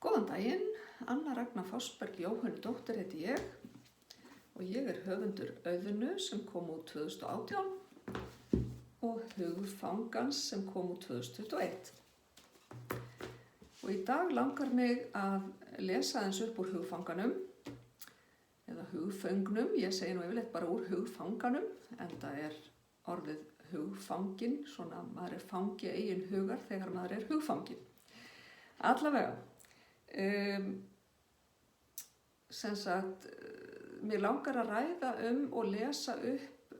Góðan daginn, Anna Ragnar Fossberg Jóhannudóttir heiti ég og ég höfundur Auðnu sem kom út 2018 og Hugfangans sem kom út 2021. Og í dag langar mig að lesa aðeins upp úr Hugfanganum eða Hugföngnum, ég segi nú yfirleitt bara úr Hugfanganum en það orðið hugfangin, svona maður fangi eigin hugar þegar maður hugfangin. Allavega. Sem sagt, mér langar að ræða og lesa upp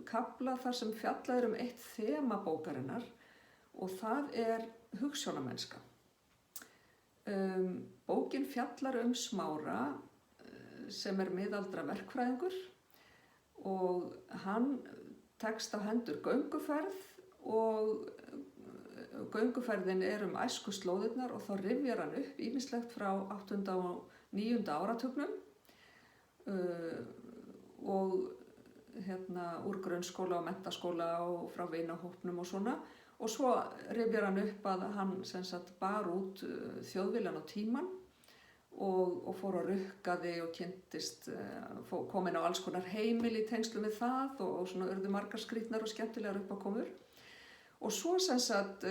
kafla þar sem fjallað eitt þema bókarinnar og það hugsjónamennska. Bókin fjallar Smára sem miðaldra verkfræðingur og hann tekst á hendur gönguferð og gönguferðin æskuslóðirnar og þá rifjar hann upp ýmislegt frá 8. og 9. áratugnum og úr grunnskóla og menntaskóla og frá vinahópnum og svona og svo rifjar hann upp að hann sem sagt bar út Þjóðviljan og tímann og fór að rukkaði og kynntist, kom inn á alls konar heimil í tengslum við það og svona urðu margar skrýtnar og skemmtilegar uppákomur. Og svo sem sagt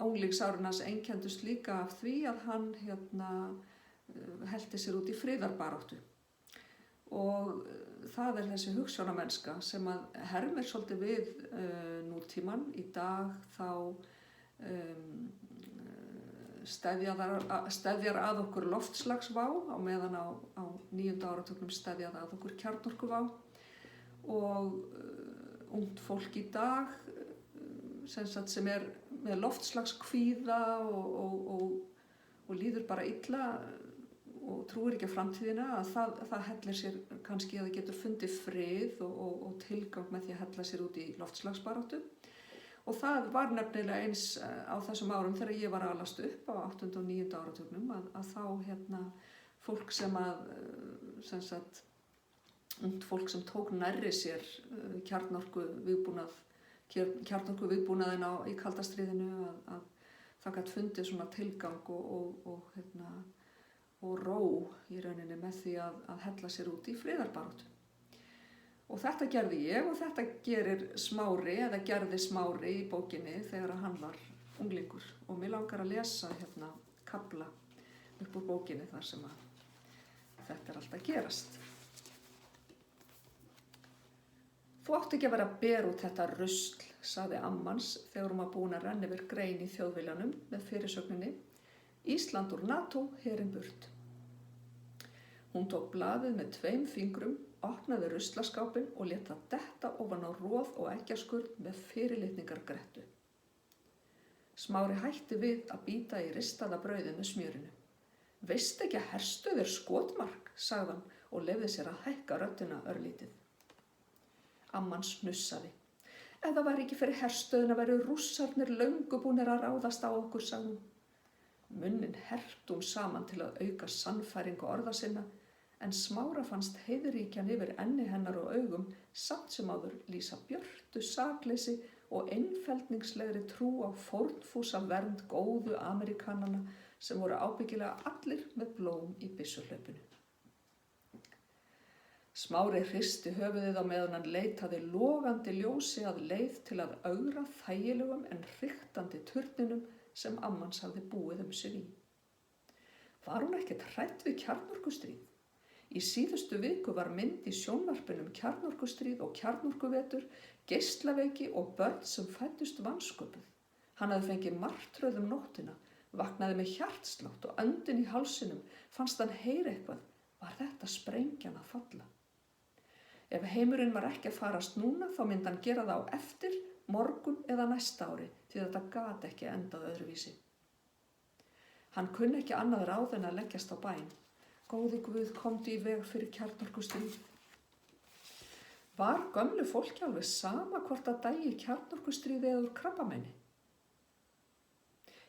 unglingsárin hans einkenndust líka af því að hann hellti sér út í friðarbaráttu. Og það þessi hugsjónamennska sem að hermir svolítið við nútímann. Í dag þá steðjar að okkur loftslagsvá á meðan á 9. áratugnum steðjar að okkur kjarnorkuvá og ungt fólk í dag sem með loftslagskvíða og líður bara illa og trúir ekki á framtíðina að það hellir sér kannski að það getur fundið frið og tilgang með því að hella sér út í loftslagsbaráttu. Og það var nefnilega eins á þessum árum þegar ég var að alast upp á 8. og 9. áratugnum að þá fólk ungt fólk sem tók nærri sér kjarnorkuviðbúnaðinn í kalda stríðinu að það gat fundið svona tilgang og ró í rauninni með því að hella sér út í friðarbaráttu. Og þetta gerði ég og þetta gerði Smári í bókinni þegar hann var unglingur. Og mér langar að lesa kafla upp úr bókinni þar sem að þetta alltaf gerast. Þú átt ekki að vera að bera út þetta rusl, sagði ammans þegar hún var búin að renna yfir grein í Þjóðviljanum með fyrirsögninni Ísland úr NATO, herinn burt. Hún tók blaðið með 2 fingrum, opnaði ruslaskápinn og lét það detta ofan á roð og eggjaskurn með fyrirlitningargrettu. Smári hætti við að bíta í ristaða brauðið með smjörinu. Veist ekki að herstöð skotmark, sagði hann og leyfði sér að hækka röddina örlítið. Amman hnussaði. Ef það væri ekki fyrir herstöðina væru rússarnir löngu búnir að ráðast á okkur, sagði hún. Munnin herpti hún saman til að auka sannfæringu orða sinna en Smára fannst heiðríkjan yfir enni hennar og augum samt sem áður lýsa björtu sakleysi og einfeldningslegri trú á fórnfúsa vernd góðu Amerikanana sem voru ábyggilega allir með blóm í byssuhlaupinu. Smári hristi höfuðið á meðan hann leitaði logandi ljósi að leið til að ögra þægilegum en hryktandi turninum sem ammans hafði búið sig í. Var hún ekkert hrædd við kjarnorkustríð? Í síðustu viku var mynd í sjónvarpinu kjarnorkustríð og kjarnorkuvetur, geislaveiki og börn sem fæddust vansköpuð. Hann hafði fengið martröð nóttina, vaknaði með hjartslátt og öndin í hálsinum, fannst hann heyra eitthvað. Var þetta sprengjan að falla? Ef heimurinn var ekki að farast núna, þá myndi hann gera það á eftir, morgun eða næsta ári, því þetta gat ekki endað öðruvísi. Hann kunni ekki annað ráð en að leggjast á bæn. Góði Guð, komdu í veg fyrir kjarnorkustríð. Var gömlu fólki alveg sama hvort að dæi kjarnorkustríði eða úr krabbameini?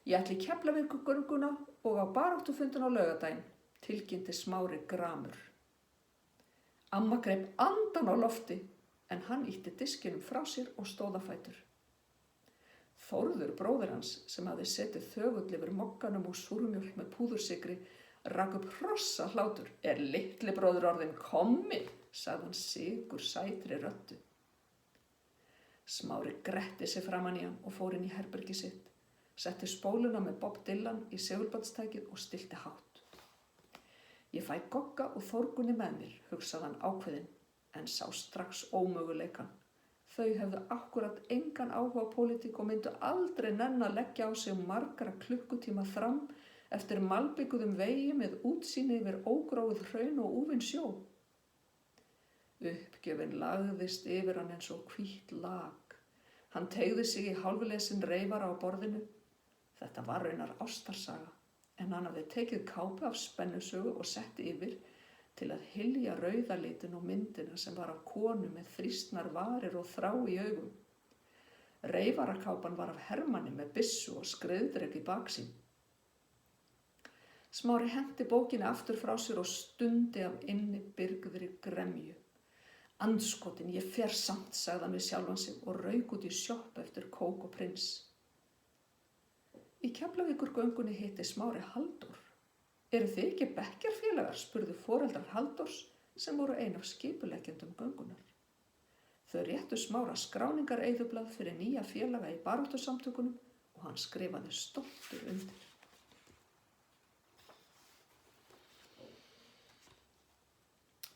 Ég ætli í Keflavíkurgönguna og á baráttufundin á laugardaginn, tilkynnti Smári gramur. Amma greip andan á lofti en hann ýtti diskinum frá sér og stóð á fætur. Þórður bróðir hans, sem hafði setið þögull yfir mokkanum og súrmjólk með púðursigri, rak upp hrossa hlátur. Litli bróðir orðinn kommi, sagði hann sigur sætri röddu. Smári gretti sig framan í hann og fór inn í herbergi sitt, setti spóluna með Bob Dylan í segulbandstækið og stilti hátt. Ég fæ Gogga og Þórgunni með mér, hugsaði hann ákveðinn, en sá strax ómöguleikann. Þau hefðu akkúrat engan áhuga á pólitík og myndu aldrei nenn að leggja á sig margra klukkutíma fram eftir malbikuðum vegi með útsýni yfir ógróið hraun og úfinn sjó. Uppgjöfin lagðist yfir hann eins og hvítt lag. Hann teygði sig í hálfulesin reifara á borðinu. Þetta var raunar ástarsaga, en hann hafði tekið kápu af spennusögu og sett yfir til að hylja rauðalitin og myndina sem var af konu með þrýstnar varir og þrá í augum. Reifarakápan var af hermanni með byssu og skriðdrek í baksýn. Smári henti bókinni aftur frá sér og stundi af inni byrgðri gremju. Andskotin, ég fer samt, sagði hann við sjálfan sig og rauk út í sjopp eftir kók og prins. Í Keflavíkurgöngunni hitti Smári Halldór. Eru þið ekki bekkjarfélagar, spurðu foreldrar Halldórs sem voru ein af skipuleggjendum göngunnar. Þau réttu Smára skráningareyðublað fyrir nýja félaga í baráttusamtökunum og hann skrifaði stoltur undir.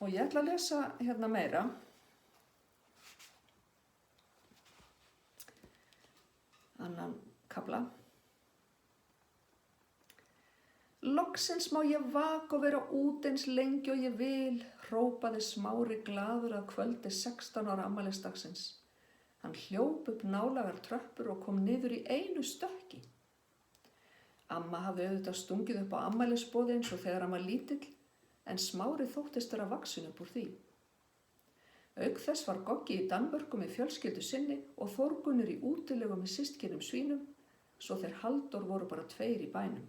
Og ég ætla að lesa hérna meira. Annan kafla. Loksins má ég vaka og vera út eins lengi og ég vil, hrópaði Smári glaður að kvöldi 16 ára afmælisdagsins. Hann hljóp upp nálægar tröppur og kom niður í einu stökki. Amma hafði auðvitað stungið upp á afmælisboði eins og þegar hann var lítill, en Smári þóttist vera vaxinn upp úr því. Auk þess var Goggi í Danmörku með fjölskyldu sinni og Þórgunnur í útilegu með systkinum svínum, svo þeir Halldór voru bara 2 í bænum.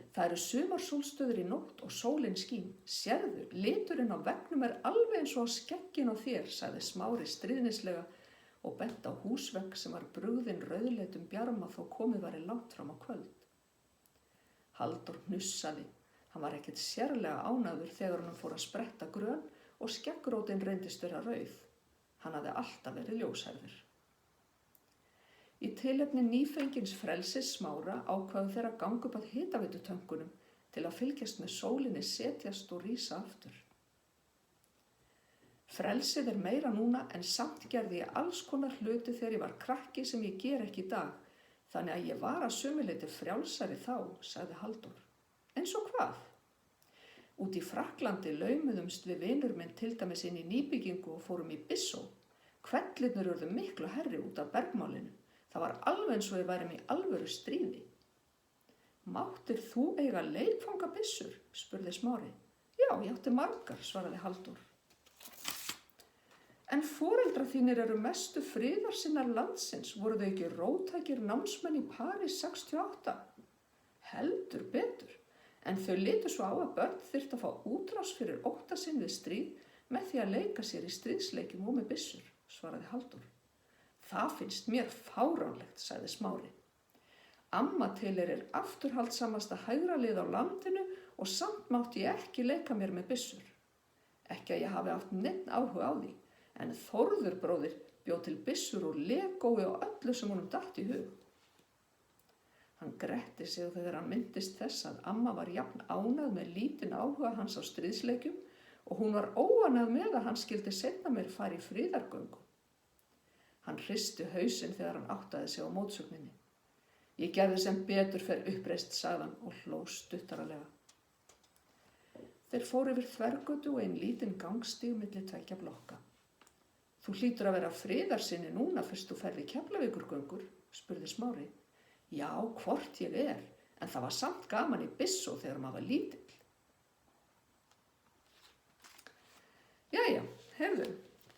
Það eru sumarsólstöður í nótt og sólin skín. Sérðu, liturinn á veggnum alveg eins og á skeggin á þér, sagði Smári stríðnislega og benti á húsvegg sem var brugðinn rauðleitum bjarma þó komið væri langt fram á kvöld. Halldór hnussaði. Hann var ekkert sérlega ánægður þegar hann fór að spretta grön og skeggrótin reyndist vera rauð. Hann hafði alltaf verið ljóshærður. Í tilefni nýfengins frelsis Smára ákváðu þeir að ganga upp að hitaveitutönkunum til að fylgjast með sólinni setjast og rísa aftur. Frelsið meira núna en samt gerði ég alls konar hluti þegar ég var krakki sem ég ger ekki í dag, þannig að ég var að sumu leyti frjálsari þá, sagði Halldór. Eins og hvað? Út í Frakklandi laumuðumst við vinur minn til dæmis inn í nýbyggingu og fórum í Bissó. Hvellirnir urðu miklu hærri út af bergmálinu. Það var alveg eins og við værum í alvöru stríði. Máttir þú eiga leikfangabyssur? Spurði Smári. Já, ég átti margar, svaraði Halldór. En foreldrar þínir eru mestu friðarsinnar landsins, voru þau ekki róttækir námsmenn í París 68? Heldur betur, en þau litu svo á að börn þyrftu að fá útrás fyrir ótta sinn við stríð með því að leika sér í stríðsleikjum og með byssur, svaraði Halldór. Það finnst mér fáránlegt, sagði Smári. Amma tilheyrir afturhaldsamasta hægralið á landinu og samt mátti ég ekki leika mér með byssur. Ekki að ég hafi haft neinn áhuga á því, en Þórður bróðir bjó til byssur úr legói og öllu sem honum datt í hug. Hann gretti sig þegar hann minntist þess að amma var jafn ánægð með lítinn áhuga hans á stríðsleikjum og hún var óánægð með að hann skyldi seinna meir fara í friðargöngu. Hann hristi hausinn þegar hann áttaði sig á mótsögninni. Ég gerði sem betur fer uppreist, sagði hann og hló stuttaralega. Þeir fóru yfir þvergötu og ein lítinn gangstíg milli 2 blokka. Þú hlýtur að vera friðarsinni núna fyrst þú ferð í Keflavíkurgöngur, spurði Smári. Já, hvort ég en það var samt gaman í Bissó þegar maður var lítill. Jæja, heyrðu,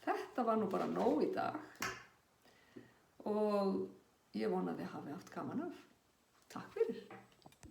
þetta var nú bara nóg í dag. Og ég vona að þið hafi haft gaman af. Takk fyrir.